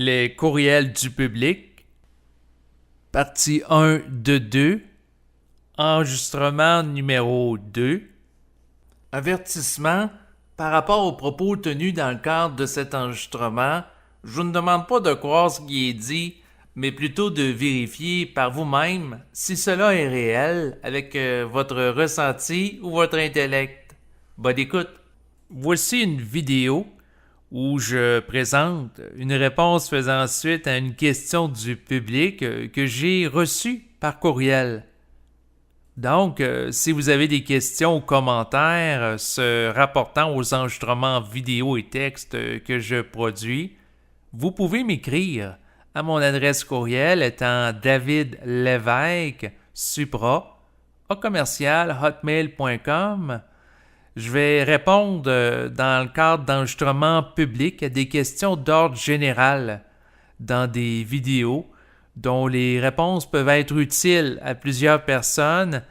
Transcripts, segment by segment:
Les courriels du public, partie 1 de 2, enregistrement numéro 2. Avertissement, par rapport aux propos tenus dans le cadre de cet enregistrement, je vous ne demande pas de croire ce qui est dit, mais plutôt de vérifier par vous-même si cela est réel avec votre ressenti ou votre intellect. Bonne écoute. Voici une vidéo où je présente une réponse faisant suite à une question du public que j'ai reçue par courriel. Donc, si vous avez des questions ou commentaires se rapportant aux enregistrements vidéo et texte que je produis, vous pouvez m'écrire à mon adresse courriel étant davidlevesque@hotmail.com. Je vais répondre dans le cadre d'enregistrements publics à des questions d'ordre général dans des vidéos dont les réponses peuvent être utiles à plusieurs personnes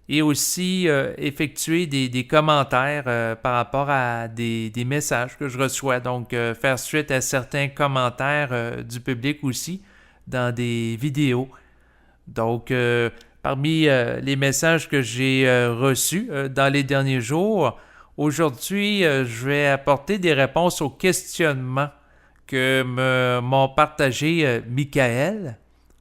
et aussi effectuer des commentaires par rapport à des messages que je reçois. Donc, faire suite à certains commentaires du public aussi dans des vidéos. Donc, parmi les messages que j'ai reçus dans les derniers jours, aujourd'hui, je vais apporter des réponses aux questionnements que m'ont partagé Michael.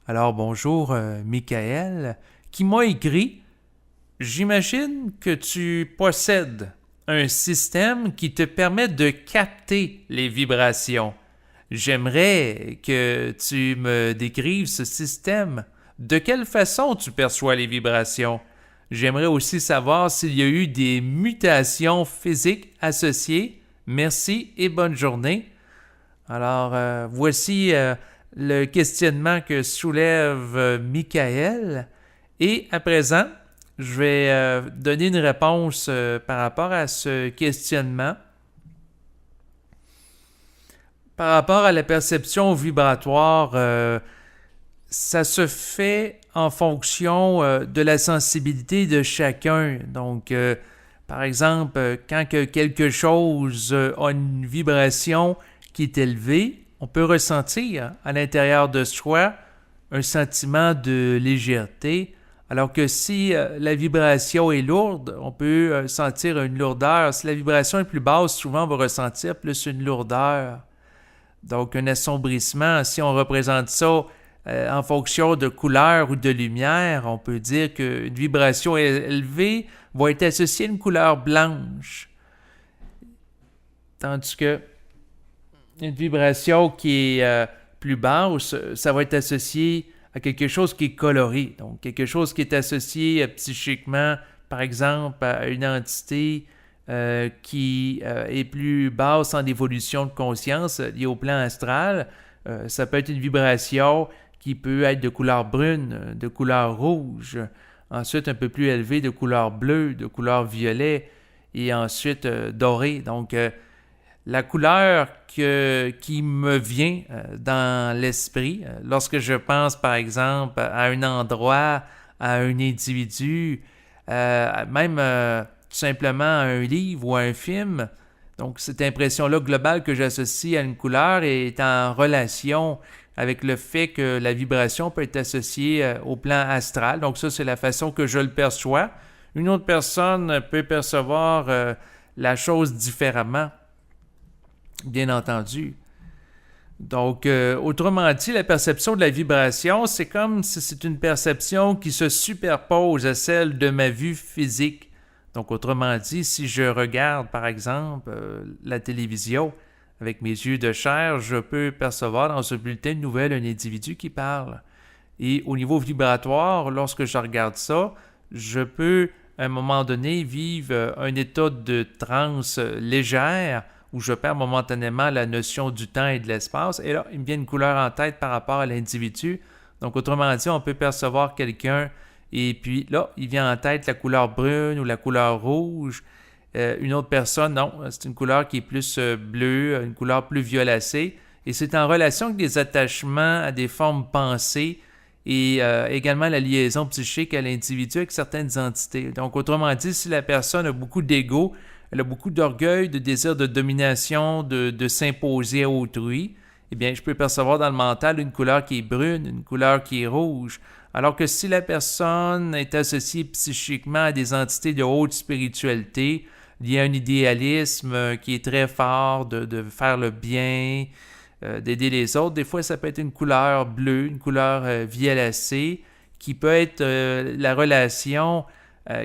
Alors, bonjour Michael, qui m'a écrit « J'imagine que tu possèdes un système qui te permet de capter les vibrations. J'aimerais que tu me décrives ce système. De quelle façon tu perçois les vibrations? J'aimerais aussi savoir s'il y a eu des mutations physiques associées. Merci et bonne journée. » Alors, voici le questionnement que soulève Michael. Et à présent, je vais donner une réponse par rapport à ce questionnement. Par rapport à la perception vibratoire, ça se fait en fonction de la sensibilité de chacun. Donc, par exemple, quand quelque chose a une vibration qui est élevée, on peut ressentir à l'intérieur de soi un sentiment de légèreté, alors que si la vibration est lourde, on peut sentir une lourdeur. Si la vibration est plus basse, souvent on va ressentir plus une lourdeur. Donc, un assombrissement, si on représente ça en fonction de couleur ou de lumière, on peut dire qu'une vibration élevée va être associée à une couleur blanche. Tandis que une vibration qui est plus basse, ça va être associé à quelque chose qui est coloré. Donc, quelque chose qui est associé psychiquement, par exemple, à une entité qui est plus basse en évolution de conscience liée au plan astral. Ça peut être une vibration qui peut être de couleur brune, de couleur rouge, ensuite un peu plus élevée de couleur bleue, de couleur violet, et ensuite dorée. Donc, la couleur qui me vient dans l'esprit, lorsque je pense par exemple à un endroit, à un individu, même tout simplement à un livre ou à un film, donc cette impression-là globale que j'associe à une couleur est en relation avec le fait que la vibration peut être associée au plan astral. Donc ça, c'est la façon que je le perçois. Une autre personne peut percevoir la chose différemment, bien entendu. Donc, autrement dit, la perception de la vibration, c'est comme si c'est une perception qui se superpose à celle de ma vue physique. Donc, autrement dit, si je regarde, par exemple, la télévision avec mes yeux de chair, je peux percevoir dans ce bulletin de nouvelles un individu qui parle. Et au niveau vibratoire, lorsque je regarde ça, je peux, à un moment donné, vivre un état de transe légère où je perds momentanément la notion du temps et de l'espace. Et là, il me vient une couleur en tête par rapport à l'individu. Donc, autrement dit, on peut percevoir quelqu'un et puis là, il vient en tête la couleur brune ou la couleur rouge. Une autre personne, non, c'est une couleur qui est plus bleue, une couleur plus violacée. Et c'est en relation avec des attachements à des formes pensées et également la liaison psychique à l'individu avec certaines entités. Donc, autrement dit, si la personne a beaucoup d'ego, elle a beaucoup d'orgueil, de désir de domination, de s'imposer à autrui, eh bien, je peux percevoir dans le mental une couleur qui est brune, une couleur qui est rouge. Alors que si la personne est associée psychiquement à des entités de haute spiritualité, liées à un idéalisme qui est très fort de faire le bien, d'aider les autres, des fois ça peut être une couleur bleue, une couleur violacée, qui peut être la relation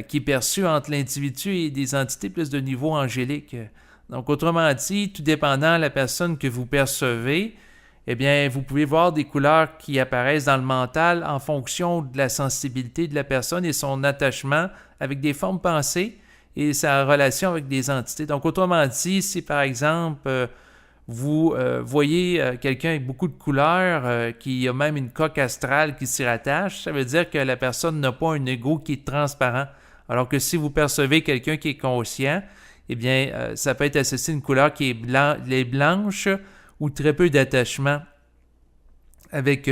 qui est perçue entre l'individu et des entités plus de niveau angélique. Donc, autrement dit, tout dépendant de la personne que vous percevez, eh bien, vous pouvez voir des couleurs qui apparaissent dans le mental en fonction de la sensibilité de la personne et son attachement avec des formes pensées et sa relation avec des entités. Donc, autrement dit, si par exemple, vous voyez quelqu'un avec beaucoup de couleurs, qui a même une coque astrale qui s'y rattache, ça veut dire que la personne n'a pas un ego qui est transparent. Alors que si vous percevez quelqu'un qui est conscient, eh bien, ça peut être associé à une couleur qui est blanche ou très peu d'attachement avec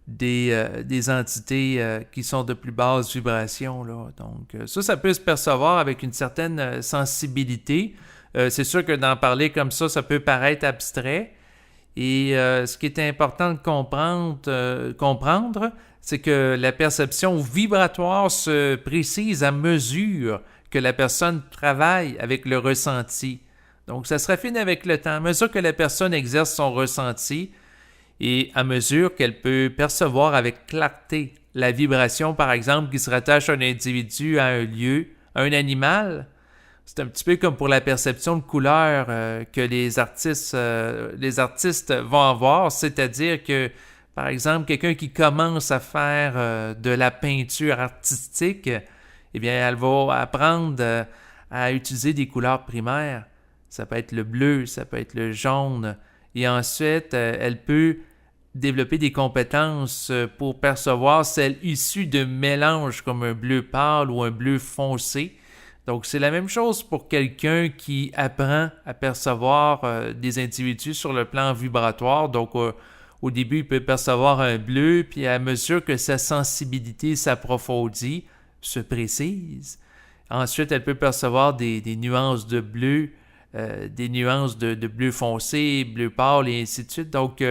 des entités qui sont de plus basse vibration, là. Donc, ça peut se percevoir avec une certaine sensibilité. C'est sûr que d'en parler comme ça peut paraître abstrait. Et ce qui est important de comprendre, c'est que la perception vibratoire se précise à mesure que la personne travaille avec le ressenti. Donc, ça se raffine avec le temps. À mesure que la personne exerce son ressenti et à mesure qu'elle peut percevoir avec clarté la vibration, par exemple, qui se rattache à un individu, à un lieu, à un animal, c'est un petit peu comme pour la perception de couleur que les artistes vont avoir, c'est-à-dire que, par exemple, quelqu'un qui commence à faire de la peinture artistique, eh bien, elle va apprendre à utiliser des couleurs primaires. Ça peut être le bleu, ça peut être le jaune. Et ensuite, elle peut développer des compétences pour percevoir celles issues de mélanges comme un bleu pâle ou un bleu foncé. Donc, c'est la même chose pour quelqu'un qui apprend à percevoir des individus sur le plan vibratoire. Donc, au début, il peut percevoir un bleu, puis à mesure que sa sensibilité s'approfondit, se précise. Ensuite, elle peut percevoir des nuances de bleu, des nuances de bleu foncé, bleu pâle et ainsi de suite. Donc,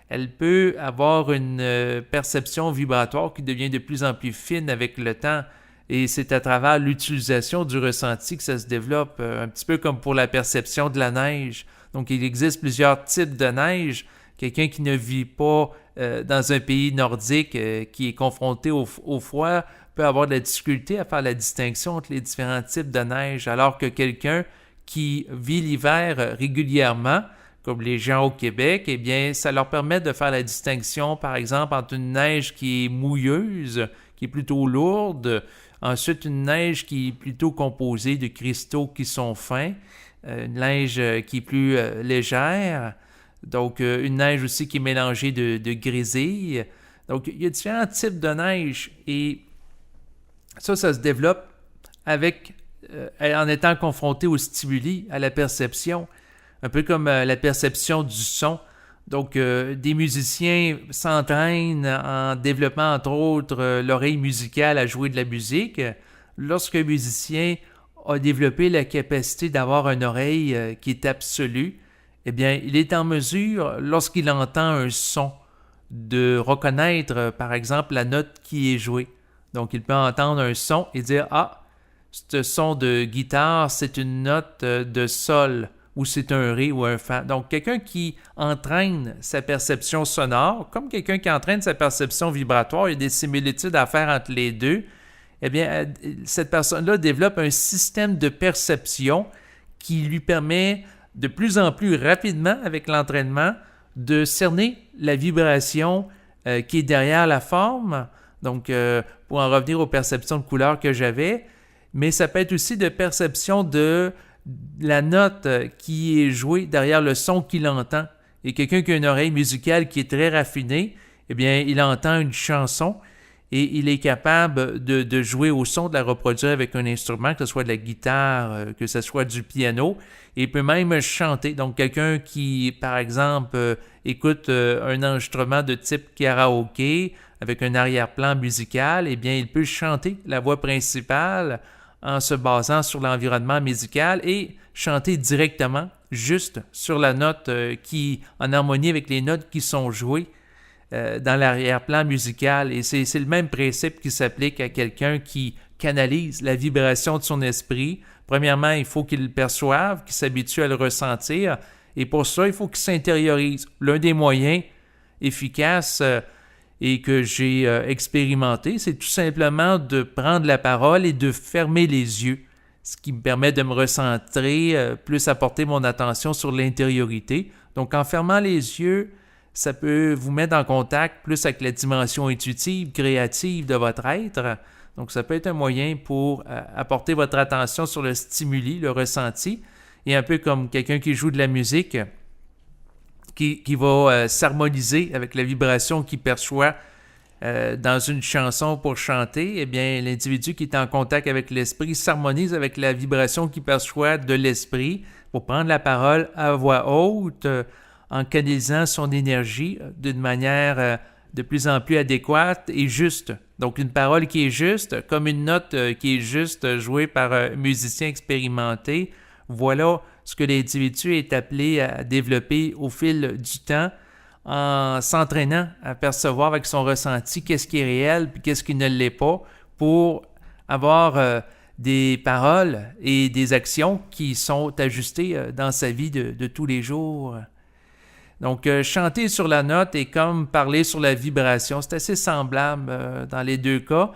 elle peut avoir une perception vibratoire qui devient de plus en plus fine avec le temps. Et c'est à travers l'utilisation du ressenti que ça se développe, un petit peu comme pour la perception de la neige. Donc, il existe plusieurs types de neige. Quelqu'un qui ne vit pas dans un pays nordique, qui est confronté au froid, peut avoir de la difficulté à faire la distinction entre les différents types de neige, alors que quelqu'un qui vit l'hiver régulièrement, comme les gens au Québec, eh bien, ça leur permet de faire la distinction, par exemple, entre une neige qui est mouilleuse, qui est plutôt lourde, ensuite une neige qui est plutôt composée de cristaux qui sont fins, une neige qui est plus légère, donc une neige aussi qui est mélangée de grésilles. Donc, il y a différents types de neige et ça se développe en étant confronté aux stimuli, à la perception, un peu comme la perception du son. Donc, des musiciens s'entraînent en développant, entre autres, l'oreille musicale à jouer de la musique. Lorsqu'un musicien a développé la capacité d'avoir une oreille qui est absolue, eh bien, il est en mesure, lorsqu'il entend un son, de reconnaître, par exemple, la note qui est jouée. Donc, il peut entendre un son et dire « Ah, ce son de guitare, c'est une note de sol » ou c'est un ré ou un fa. Donc, quelqu'un qui entraîne sa perception sonore, comme quelqu'un qui entraîne sa perception vibratoire, il y a des similitudes à faire entre les deux, eh bien, cette personne-là développe un système de perception qui lui permet de plus en plus rapidement, avec l'entraînement, de cerner la vibration qui est derrière la forme. Donc, pour en revenir aux perceptions de couleurs que j'avais, mais ça peut être aussi de perception de la note qui est jouée derrière le son qu'il entend. Et quelqu'un qui a une oreille musicale qui est très raffinée, eh bien, il entend une chanson et il est capable de jouer au son, de la reproduire avec un instrument, que ce soit de la guitare, que ce soit du piano, et il peut même chanter. Donc, quelqu'un qui, par exemple, écoute un enregistrement de type karaoké avec un arrière-plan musical, eh bien, il peut chanter la voix principale en se basant sur l'environnement musical et chanter directement juste sur la note qui en harmonie avec les notes qui sont jouées dans l'arrière-plan musical. Et c'est le même principe qui s'applique à quelqu'un qui canalise la vibration de son esprit. Premièrement, il faut qu'il le perçoive, qu'il s'habitue à le ressentir. Et pour ça, il faut qu'il s'intériorise. L'un des moyens efficaces et que j'ai expérimenté, c'est tout simplement de prendre la parole et de fermer les yeux, ce qui me permet de me recentrer, plus à porter mon attention sur l'intériorité. Donc, en fermant les yeux, ça peut vous mettre en contact plus avec la dimension intuitive, créative de votre être. Donc, ça peut être un moyen pour apporter votre attention sur le stimuli, le ressenti, et un peu comme quelqu'un qui joue de la musique, qui va s'harmoniser avec la vibration qu'il perçoit dans une chanson pour chanter. Eh bien, l'individu qui est en contact avec l'esprit s'harmonise avec la vibration qu'il perçoit de l'esprit pour prendre la parole à voix haute, en canalisant son énergie d'une manière de plus en plus adéquate et juste. Donc, une parole qui est juste, comme une note qui est juste jouée par un musicien expérimenté. Voilà ce que l'individu est appelé à développer au fil du temps en s'entraînant à percevoir avec son ressenti qu'est-ce qui est réel et qu'est-ce qui ne l'est pas pour avoir des paroles et des actions qui sont ajustées dans sa vie de tous les jours. Donc, chanter sur la note est comme parler sur la vibration. C'est assez semblable dans les deux cas.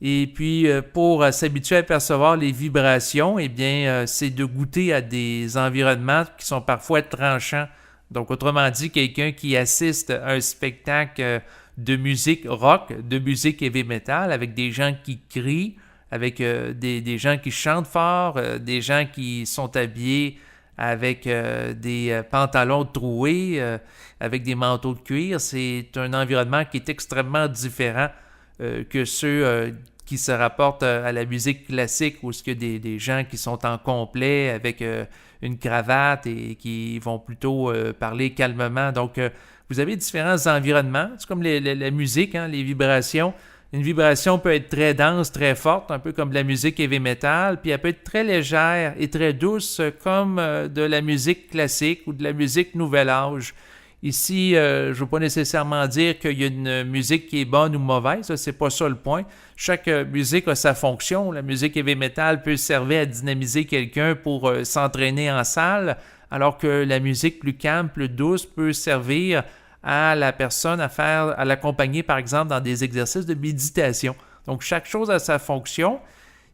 Et puis, pour s'habituer à percevoir les vibrations, eh bien, c'est de goûter à des environnements qui sont parfois tranchants. Donc, autrement dit, quelqu'un qui assiste à un spectacle de musique rock, de musique heavy metal, avec des gens qui crient, avec des gens qui chantent fort, des gens qui sont habillés avec des pantalons troués, avec des manteaux de cuir. C'est un environnement qui est extrêmement différent que ceux qui se rapportent à la musique classique, où il y a des gens qui sont en complet avec une cravate et qui vont plutôt parler calmement. Donc, vous avez différents environnements. C'est comme la musique, hein, les vibrations. Une vibration peut être très dense, très forte, un peu comme de la musique heavy metal, puis elle peut être très légère et très douce, comme de la musique classique ou de la musique nouvel âge. Ici, je ne veux pas nécessairement dire qu'il y a une musique qui est bonne ou mauvaise, c'est pas ça le point. Chaque musique a sa fonction. La musique heavy metal peut servir à dynamiser quelqu'un pour s'entraîner en salle, alors que la musique plus calme, plus douce peut servir à la personne à l'accompagner, par exemple, dans des exercices de méditation. Donc, chaque chose a sa fonction.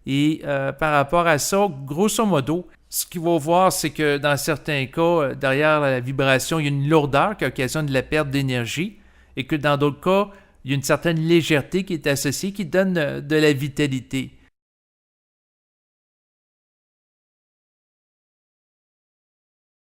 Et par rapport à ça, grosso modo, ce qu'il faut voir, c'est que dans certains cas, derrière la vibration, il y a une lourdeur qui occasionne de la perte d'énergie et que dans d'autres cas, il y a une certaine légèreté qui est associée, qui donne de la vitalité.